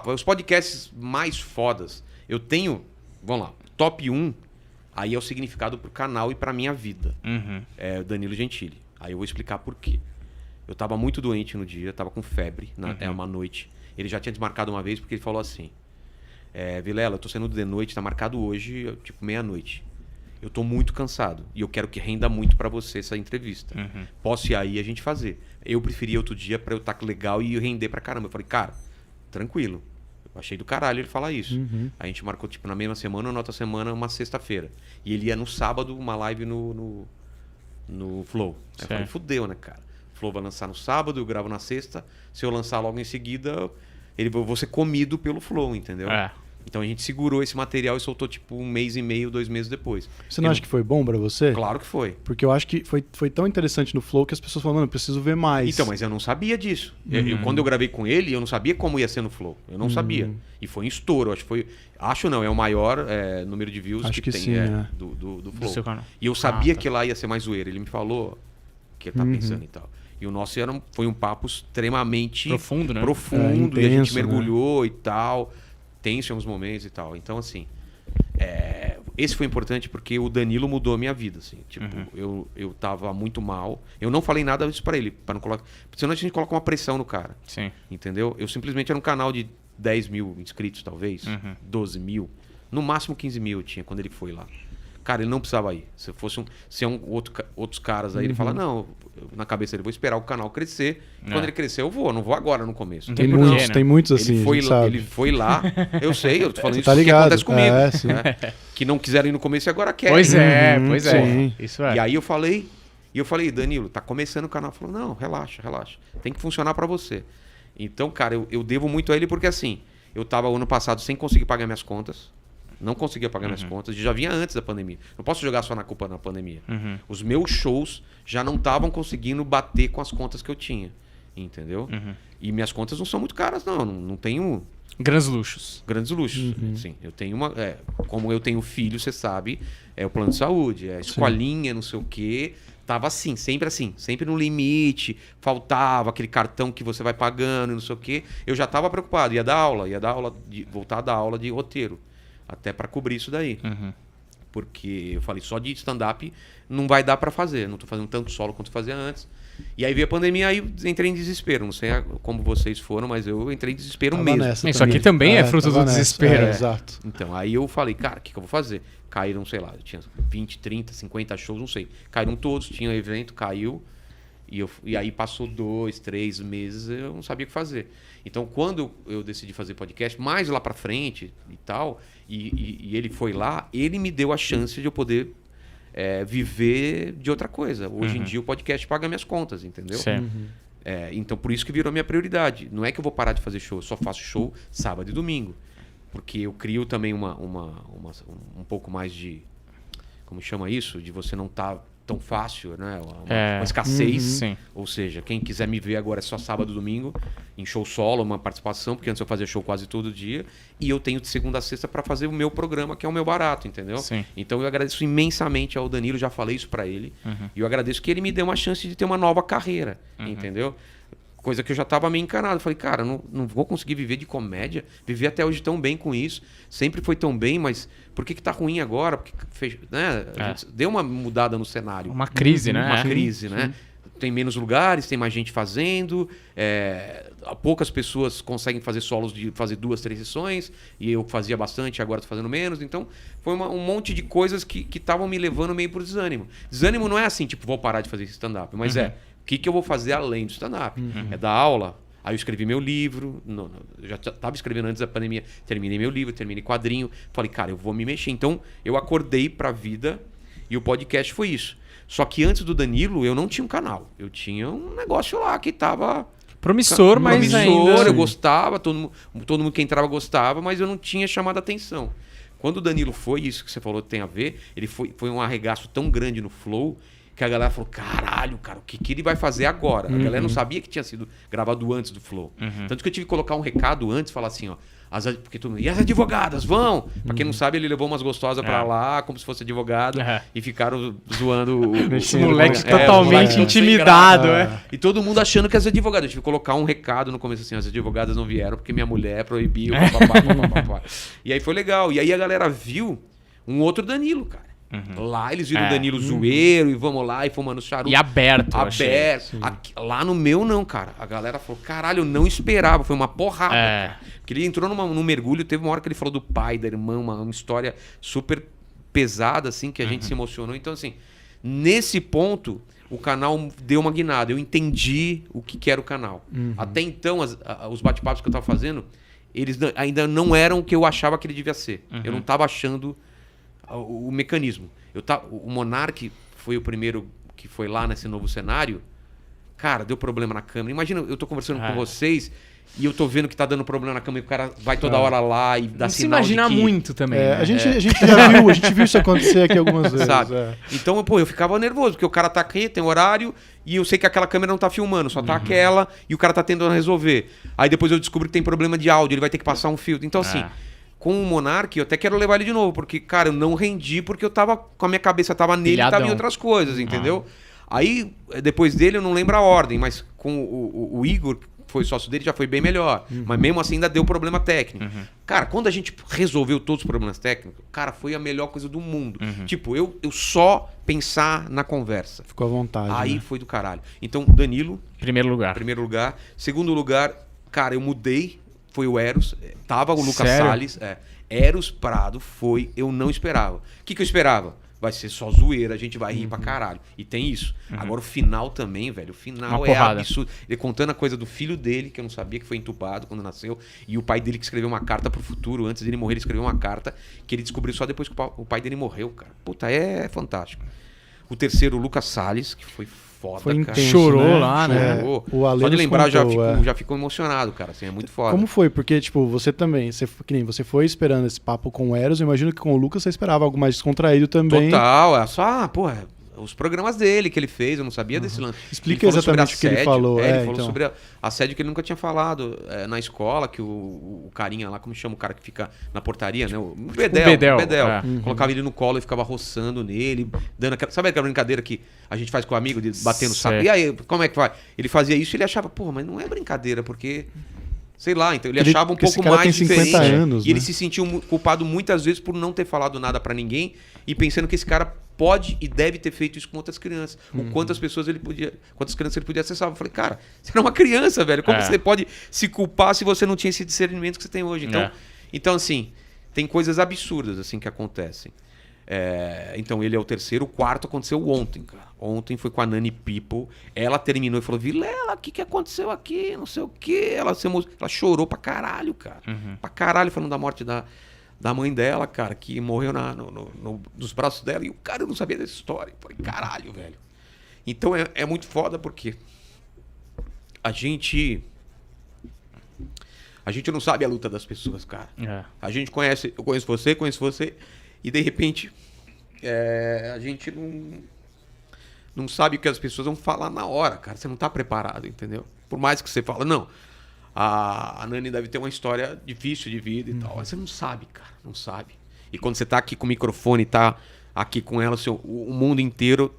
Os podcasts mais fodas, eu tenho, vamos lá, top 1, aí é o significado pro canal e pra minha vida. É o Danilo Gentili. Aí eu vou explicar por quê. Eu tava muito doente no dia, tava com febre, uma noite. Ele já tinha desmarcado uma vez porque ele falou assim, Vilela, eu tô saindo de noite, tá marcado hoje, tipo meia-noite. Eu tô muito cansado e eu quero que renda muito pra você essa entrevista. Posso ir aí e a gente fazer. Eu preferi outro dia pra eu estar legal e render pra caramba. Eu falei, cara, tranquilo. Eu achei do caralho ele falar isso. A gente marcou tipo na mesma semana ou na outra semana uma sexta-feira. E ele ia no sábado uma live no Flow. Aí eu falei, fudeu, né, cara? O Flow vai lançar no sábado, eu gravo na sexta. Se eu lançar logo em seguida, eu vou ser comido pelo Flow, entendeu? Então a gente segurou esse material e soltou tipo 1 mês e meio, 2 meses depois. Você não acha que foi bom pra você? Claro que foi. Porque eu acho que foi tão interessante no Flow que as pessoas falaram, mano, eu preciso ver mais. Então, mas eu não sabia disso. Quando eu gravei com ele, eu não sabia como ia ser no Flow. Eu não sabia. E foi um estouro. Acho não, é o maior número de views acho que tem sim, do Flow. Do seu canal. E eu sabia que lá ia ser mais zoeira. Ele me falou que ele tá pensando e tal. E o nosso foi um papo extremamente profundo, né? Profundo, e a gente intenso, mergulhou e tal. Tenso em alguns momentos e tal. Então, assim, esse foi importante porque o Danilo mudou a minha vida, assim. Tipo, eu tava muito mal. Eu não falei nada disso pra ele, para não colocar... Senão a gente coloca uma pressão no cara. Sim. Entendeu? Eu simplesmente era um canal de 10 mil inscritos, talvez. 12 mil. No máximo 15 mil eu tinha quando ele foi lá. Cara, ele não precisava ir. Se fosse outros caras aí, ele fala, não, na cabeça dele, vou esperar o canal crescer. Quando ele crescer, eu vou. Não vou agora no começo. Tem muitos assim, ele foi lá. Eu sei, eu tô falando isso tá ligado. que acontece comigo. Né? Que não quiseram ir no começo e agora querem. Pois é. Sim. Isso é. E aí eu falei, Danilo, tá começando o canal. Ele falou, não, relaxa. Tem que funcionar pra você. Então, cara, eu devo muito a ele porque assim, eu tava ano passado sem conseguir pagar minhas contas. Não conseguia pagar minhas contas. Já vinha antes da pandemia. Não posso jogar só na culpa na pandemia. Os meus shows já não estavam conseguindo bater com as contas que eu tinha. Entendeu? E minhas contas não são muito caras, não. Não tenho... Grandes luxos. Grandes luxos. Sim, eu tenho uma... como eu tenho filho, você sabe, é o plano de saúde, é a escolinha, não sei o quê. Tava assim, sempre no limite. Faltava aquele cartão que você vai pagando e não sei o quê. Eu já tava preocupado. Ia dar aula, voltar a dar aula de roteiro. Até para cobrir isso daí. Porque eu falei, só de stand-up não vai dar para fazer. Não tô fazendo tanto solo quanto fazia antes. E aí veio a pandemia, aí entrei em desespero. Não sei como vocês foram, mas eu entrei em desespero mesmo. Isso aqui também é fruto do desespero. Exato. Então, aí eu falei, cara, o que eu vou fazer? Caíram, sei lá, eu tinha 20, 30, 50 shows, não sei. Caíram todos, tinha evento, caiu. E aí passou 2, 3 meses, eu não sabia o que fazer. Então, quando eu decidi fazer podcast, mais lá pra frente e tal, e ele foi lá, ele me deu a chance de eu poder viver de outra coisa. Hoje em dia o podcast paga minhas contas, entendeu? Então, por isso que virou a minha prioridade. Não é que eu vou parar de fazer show, eu só faço show sábado e domingo. Porque eu crio também um pouco mais de... Como chama isso? De você não estar... tão fácil, né? Uma escassez. Ou seja, quem quiser me ver agora é só sábado e domingo, em show solo, uma participação, porque antes eu fazia show quase todo dia. E eu tenho de segunda a sexta para fazer o meu programa, que é o meu barato, entendeu? Então eu agradeço imensamente ao Danilo, já falei isso para ele. E eu agradeço que ele me deu uma chance de ter uma nova carreira, entendeu? Coisa que eu já estava meio encanado. Falei, cara, não vou conseguir viver de comédia. Viver até hoje tão bem com isso. Sempre foi tão bem, mas por que tá ruim agora? Porque né? A gente deu uma mudada no cenário. Uma crise, né? Uma crise, né? Tem menos lugares, tem mais gente fazendo. Poucas pessoas conseguem fazer solos de fazer 2, 3 sessões. E eu fazia bastante, agora tô fazendo menos. Então, foi um monte de coisas que estavam me levando meio pro desânimo. Desânimo não é assim, tipo, vou parar de fazer stand-up. Mas o que eu vou fazer além do stand-up? É dar aula. Aí eu escrevi meu livro. Eu já estava escrevendo antes da pandemia. Terminei meu livro, terminei quadrinho. Falei, cara, eu vou me mexer. Então, eu acordei pra vida e o podcast foi isso. Só que antes do Danilo, eu não tinha um canal. Eu tinha um negócio lá que tava... Promissor, mas ainda... Eu gostava, todo mundo que entrava gostava, mas eu não tinha chamado a atenção. Quando o Danilo foi, isso que você falou tem a ver, ele foi um arregaço tão grande no Flow que a galera falou, caralho, cara, o que ele vai fazer agora? A galera não sabia que tinha sido gravado antes do Flow. Tanto que eu tive que colocar um recado antes, falar assim, ó, porque todo mundo, e as advogadas, vão? Pra quem não sabe, ele levou umas gostosas pra lá, como se fosse advogado, e ficaram zoando Esse moleque totalmente intimidado, E todo mundo achando que as advogadas. Eu tive que colocar um recado no começo assim, as advogadas não vieram porque minha mulher proibiu, papapá. E aí foi legal. E aí a galera viu um outro Danilo, cara. Lá eles viram o Danilo zoeiro e vamos lá e fumando charuto. E aberto, Lá no meu não, cara. A galera falou, caralho, eu não esperava. Foi uma porrada, cara. Porque ele entrou num mergulho, teve uma hora que ele falou do pai, da irmã, uma história super pesada, assim, que a gente se emocionou. Então, assim, nesse ponto, o canal deu uma guinada. Eu entendi o que era o canal. Até então, os bate-papos que eu tava fazendo, eles ainda não eram o que eu achava que ele devia ser. Eu não tava achando o mecanismo. O Monark foi o primeiro que foi lá nesse novo cenário. Cara, deu problema na câmera. Imagina, eu tô conversando com vocês e eu tô vendo que tá dando problema na câmera e o cara vai toda hora lá e dá sinal de que... Não se imagina muito também. Né? A gente já viu, a gente viu isso acontecer aqui algumas vezes. Sabe? Então, pô, eu ficava nervoso, porque o cara tá aqui, tem horário, e eu sei que aquela câmera não tá filmando, só tá aquela, e o cara tá tentando resolver. Aí depois eu descubro que tem problema de áudio, ele vai ter que passar um filtro. Então, assim... Com o Monark, eu até quero levar ele de novo, porque, cara, eu não rendi porque eu tava com a minha cabeça tava nele e tava em outras coisas, entendeu? Aí, depois dele, eu não lembro a ordem, mas com o Igor, que foi sócio dele, já foi bem melhor. Mas mesmo assim ainda deu problema técnico. Cara, quando a gente resolveu todos os problemas técnicos, cara, foi a melhor coisa do mundo. Tipo, eu só pensar na conversa. Ficou à vontade. Aí foi do caralho. Então, Danilo. Primeiro lugar. Segundo lugar, cara, eu mudei. Foi o Eros, tava o Lucas Sério? Salles. Eros Prado foi, eu não esperava. O que eu esperava? Vai ser só zoeira, a gente vai rir pra caralho. E tem isso. Agora o final também, velho. O final Uma é porrada. absurdo. Ele contando a coisa do filho dele, que eu não sabia que foi entubado quando nasceu. E o pai dele que escreveu uma carta pro futuro. Antes dele morrer, ele escreveu uma carta que ele descobriu só depois que o pai dele morreu, cara. Puta, é fantástico. O terceiro, o Lucas Salles, que foi foda, Foi cara. intenso, Chorou lá, né? Chorou. O Ale Só de nos lembrar, contou, já ficou emocionado, cara. Assim, é muito foda. Como foi? Porque, tipo, você também, que nem você foi esperando esse papo com o Eros, eu imagino que com o Lucas você esperava algo mais descontraído também. Total, é só, porra, os programas dele que ele fez, eu não sabia desse lance. Explica Ele falou sobre exatamente o que ele assédio. falou. Ele falou então. sobre assédio que ele nunca tinha falado na escola, que o carinha lá, como chama o cara que fica na portaria, né? O Bedel. Colocava ele no colo e ficava roçando nele, dando aquela... Sabe aquela brincadeira que a gente faz com o amigo, de bater no saco? E aí, como é que vai? Ele fazia isso e ele achava, porra, mas não é brincadeira, porque... Sei lá, então ele achava um pouco mais diferente. Anos, e ele se sentiu culpado muitas vezes por não ter falado nada pra ninguém e pensando que esse cara pode e deve ter feito isso com outras crianças. Ou quantas crianças ele podia acessar. Eu falei, cara, você era uma criança, velho. Como você pode se culpar se você não tinha esse discernimento que você tem hoje? Então assim, tem coisas absurdas assim que acontecem. Então ele é o terceiro. O quarto aconteceu ontem, cara. Ontem foi com a Nani People. Ela terminou e falou, Vilela, o que aconteceu aqui? Não sei o quê. Ela chorou pra caralho, cara. Pra caralho, falando da morte da mãe dela, cara, que morreu nos braços dela. E o cara, eu não sabia dessa história. Eu falei, caralho, velho. Então é muito foda porque a gente não sabe a luta das pessoas, cara. A gente eu conheço você, e de repente a gente não sabe o que as pessoas vão falar na hora, cara. Você não tá preparado, entendeu? Por mais que você fala, não, a Nani deve ter uma história difícil de vida e tal. Mas você não sabe, cara, não sabe. E quando você tá aqui com o microfone, tá aqui com ela, o mundo inteiro...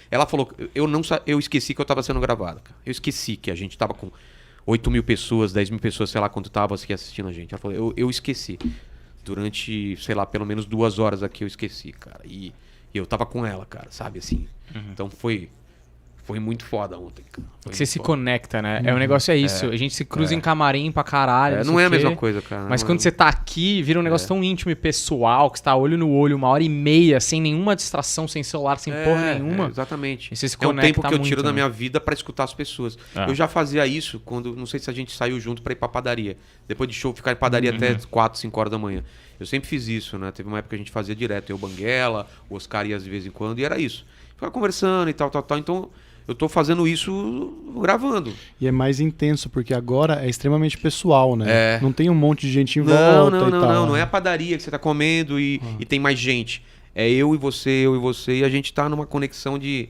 Ela falou, eu esqueci que eu tava sendo gravado, cara. Eu esqueci que a gente tava com 8 mil pessoas, 10 mil pessoas, sei lá quanto tava aqui assistindo a gente. Ela falou, eu esqueci. Durante, sei lá, pelo menos 2 horas aqui eu esqueci, cara. E eu tava com ela, cara, sabe, assim. Então foi muito foda ontem, cara. Você se conecta, né? O negócio é isso. A gente se cruza em camarim pra caralho. Não é a mesma coisa, cara. Mas quando você tá aqui, vira um negócio tão íntimo e pessoal, que você tá olho no olho, 1h30, sem nenhuma distração, sem celular, sem porra nenhuma. Exatamente. E você se é um conecta tempo que eu muito, tiro da né? minha vida pra escutar as pessoas. Eu já fazia isso quando, não sei se a gente saiu junto pra ir pra padaria. Depois de show, ficar em padaria até 4, 5 horas da manhã. Eu sempre fiz isso, né? Teve uma época que a gente fazia direto. Eu, Banguela, o Oscar ia de vez em quando, e era isso. Ficava conversando e tal. Então, eu tô fazendo isso gravando. E é mais intenso, porque agora é extremamente pessoal, né? Não tem um monte de gente em volta e tal. Não é a padaria que você tá comendo e tem mais gente. É eu e você, e a gente tá numa conexão de...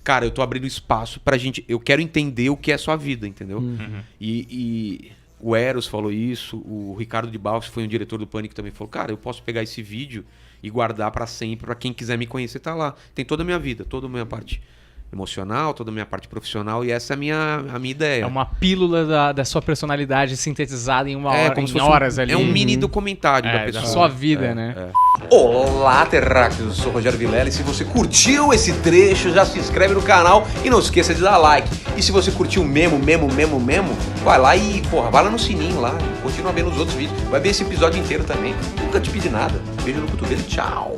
Cara, eu tô abrindo espaço pra gente... Eu quero entender o que é sua vida, entendeu? E o Eros falou isso, o Ricardo de Barros, que foi um diretor do Pânico, também falou, cara, eu posso pegar esse vídeo e guardar pra sempre, pra quem quiser me conhecer, tá lá. Tem toda a minha vida, toda a minha parte emocional, toda a minha parte profissional, e essa é a minha ideia. É uma pílula da sua personalidade sintetizada em uma hora, como se em fosse horas ali. É um mini documentário da pessoa. Da sua vida, né? Olá, terráqueos, eu sou o Rogério Vilela e se você curtiu esse trecho, já se inscreve no canal e não esqueça de dar like. E se você curtiu mesmo, vai lá e, vai lá no sininho lá, continua vendo os outros vídeos, vai ver esse episódio inteiro também. Nunca te pedi nada. Beijo no cotovelo e tchau.